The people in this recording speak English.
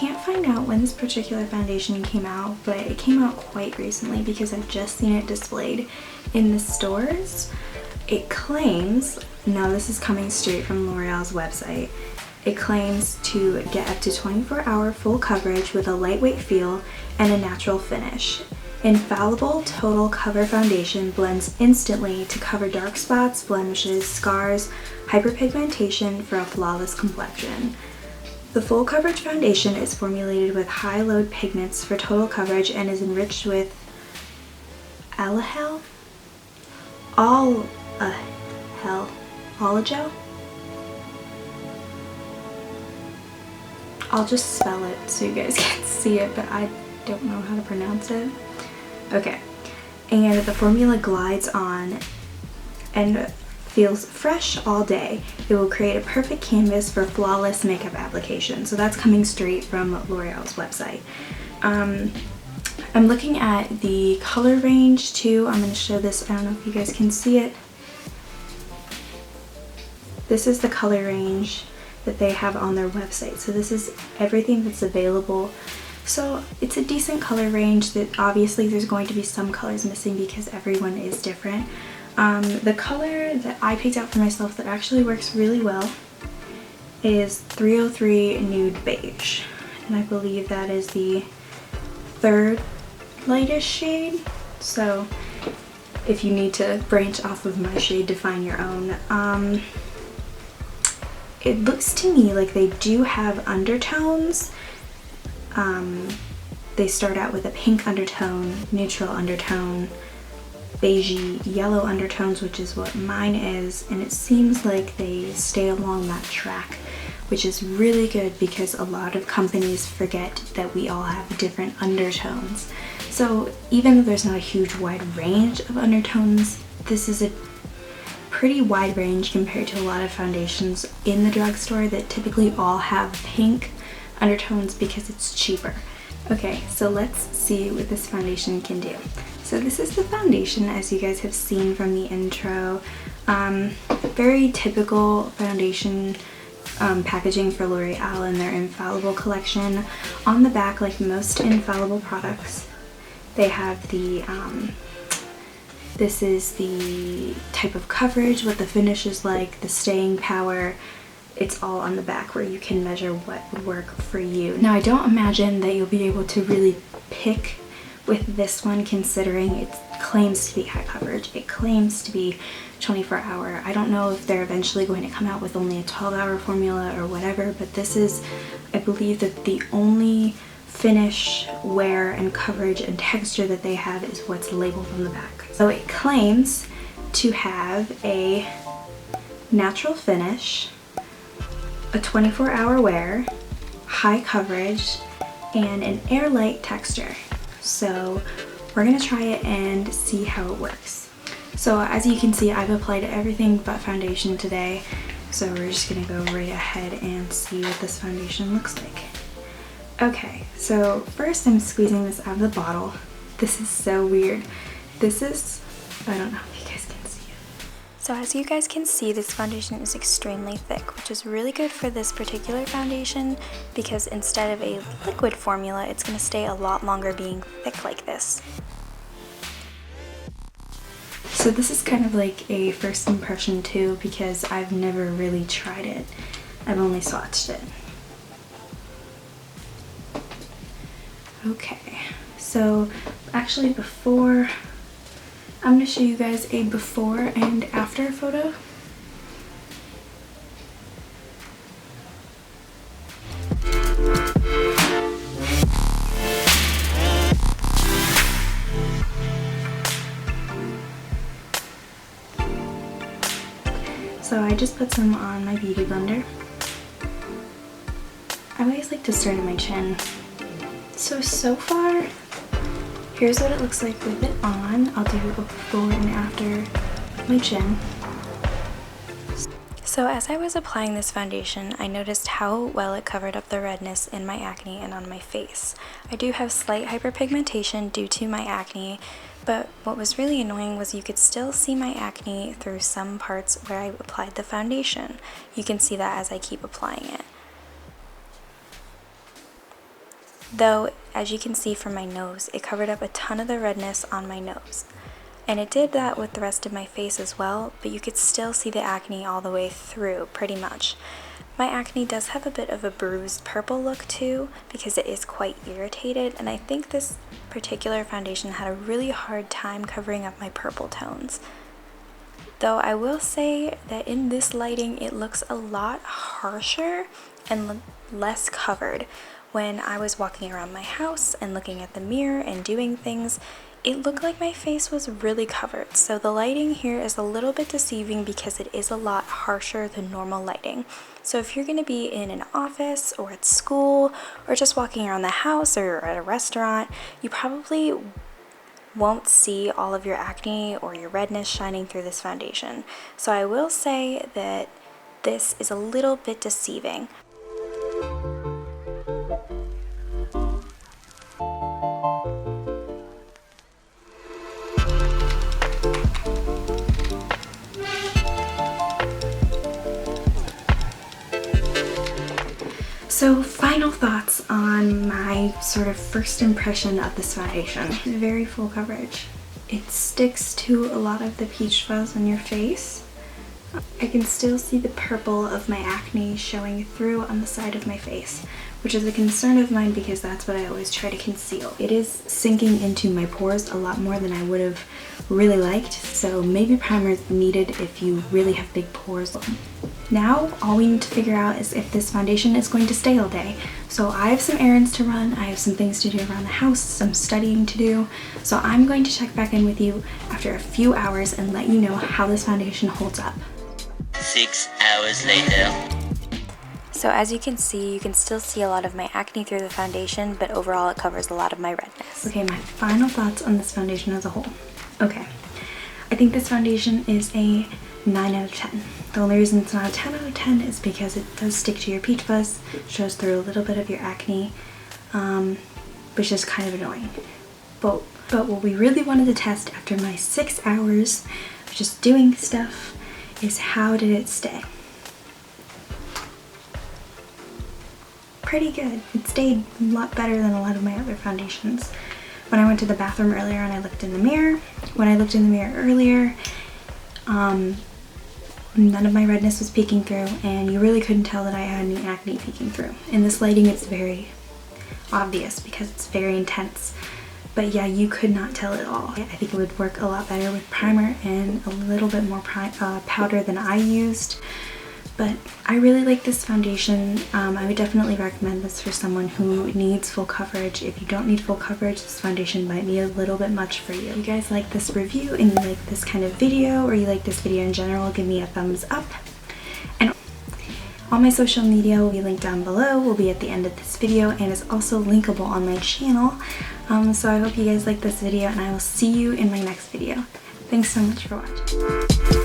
can't find out when this particular foundation came out, but it came out quite recently because I've just seen it displayed in the stores. It claims, now this is coming straight from L'Oreal's website, it claims to get up to 24-hour full coverage with a lightweight feel and a natural finish. Infallible Total Cover Foundation blends instantly to cover dark spots, blemishes, scars, hyperpigmentation for a flawless complexion. The full coverage foundation is formulated with high load pigments for total coverage and is enriched with alagel? Allagel? I'll just spell it so you guys can see it, but I don't know how to pronounce it. Okay, and the formula glides on and feels fresh all day. It will create a perfect canvas for flawless makeup application. So that's coming straight from L'Oreal's website. I'm looking at the color range too. I'm going to show this. I don't know if you guys can see it. This is the color range that they have on their website. So this is everything that's available. So it's a decent color range. That obviously there's going to be some colors missing because everyone is different. The color that I picked out for myself that actually works really well is 303 Nude Beige, and I believe that is the third lightest shade. So if you need to branch off of my shade to find your own, it looks to me like they do have undertones. They start out with a pink undertone, neutral undertone, beigey yellow undertones, which is what mine is, and it seems like they stay along that track, which is really good because a lot of companies forget that we all have different undertones. So even though there's not a huge wide range of undertones, this is a pretty wide range compared to a lot of foundations in the drugstore that typically all have pink undertones because it's cheaper. Okay, so let's see what this foundation can do. So this is the foundation as you guys have seen from the intro. Very typical foundation packaging for L'Oreal and their Infallible collection. On the back, like most Infallible products, they have the this is the type of coverage, what the finish is like, the staying power. It's all on the back where you can measure what would work for you. Now, I don't imagine that you'll be able to really pick with this one, considering it claims to be high coverage. It claims to be 24-hour. I don't know if they're eventually going to come out with only a 12-hour formula or whatever, but this is, I believe, that the only finish, wear, and coverage and texture that they have is what's labeled on the back. So it claims to have a natural finish, a 24-hour wear, high coverage, and an airlight texture. So we're gonna try it and see how it works. So as you can see, I've applied everything but foundation today, so we're just gonna go right ahead and see what this foundation looks like. Okay, so first I'm squeezing this out of the bottle. This is so weird. This is, I don't know if you guys can see it. So as you guys can see, this foundation is extremely thick, which is really good for this particular foundation because instead of a liquid formula, it's going to stay a lot longer being thick like this. So this is kind of like a first impression too because I've never really tried it. I've only swatched it. Okay, so actually before, I'm going to show you guys a before and after photo. So I just put some on my beauty blender. I always like to start at my chin. So far, here's what it looks like with it on. I'll do a before and after my chin. So as I was applying this foundation, I noticed how well it covered up the redness in my acne and on my face. I do have slight hyperpigmentation due to my acne, but what was really annoying was you could still see my acne through some parts where I applied the foundation. You can see that as I keep applying it. though as you can see from my nose, it covered up a ton of the redness on my nose. And it did that with the rest of my face as well, but you could still see the acne all the way through, pretty much. My acne does have a bit of a bruised purple look too, because it is quite irritated, and I think this particular foundation had a really hard time covering up my purple tones. Though I will say that in this lighting, it looks a lot harsher and less covered. When I was walking around my house and looking at the mirror and doing things, it looked like my face was really covered. So the lighting here is a little bit deceiving because it is a lot harsher than normal lighting. So if you're going to be in an office or at school or just walking around the house or at a restaurant, you probably won't see all of your acne or your redness shining through this foundation. So I will say that this is a little bit deceiving. So final thoughts on my sort of first impression of this foundation. Very full coverage. It sticks to a lot of the peach fuzz on your face. I can still see the purple of my acne showing through on the side of my face, which is a concern of mine because that's what I always try to conceal. It is sinking into my pores a lot more than I would have really liked, so maybe primer is needed if you really have big pores. Now, all we need to figure out is if this foundation is going to stay all day. So I have some errands to run, I have some things to do around the house, some studying to do. So I'm going to check back in with you after a few hours and let you know how this foundation holds up. 6 hours later. So as you can still see a lot of my acne through the foundation, but overall it covers a lot of my redness. Okay, my final thoughts on this foundation as a whole. Okay, I think this foundation is a 9 out of 10. The only reason it's not a 10 out of 10 is because it does stick to your peach fuzz, shows through a little bit of your acne, which is kind of annoying. But what we really wanted to test after my 6 hours of just doing stuff is how did it stay? Pretty good. It stayed a lot better than a lot of my other foundations. When I went to the bathroom earlier and I looked in the mirror, earlier, none of my redness was peeking through, and you really couldn't tell that I had any acne peeking through. In this lighting, it's very obvious because it's very intense. But yeah, you could not tell at all. I think it would work a lot better with primer and a little bit more powder than I used. But I really like this foundation. I would definitely recommend this for someone who needs full coverage. If you don't need full coverage, this foundation might be a little bit much for you. If you guys like this review and you like this kind of video, or you like this video in general, give me a thumbs up. And all my social media will be linked down below, will be at the end of this video, and is also linkable on my channel. So I hope you guys like this video, and I will see you in my next video. Thanks so much for watching.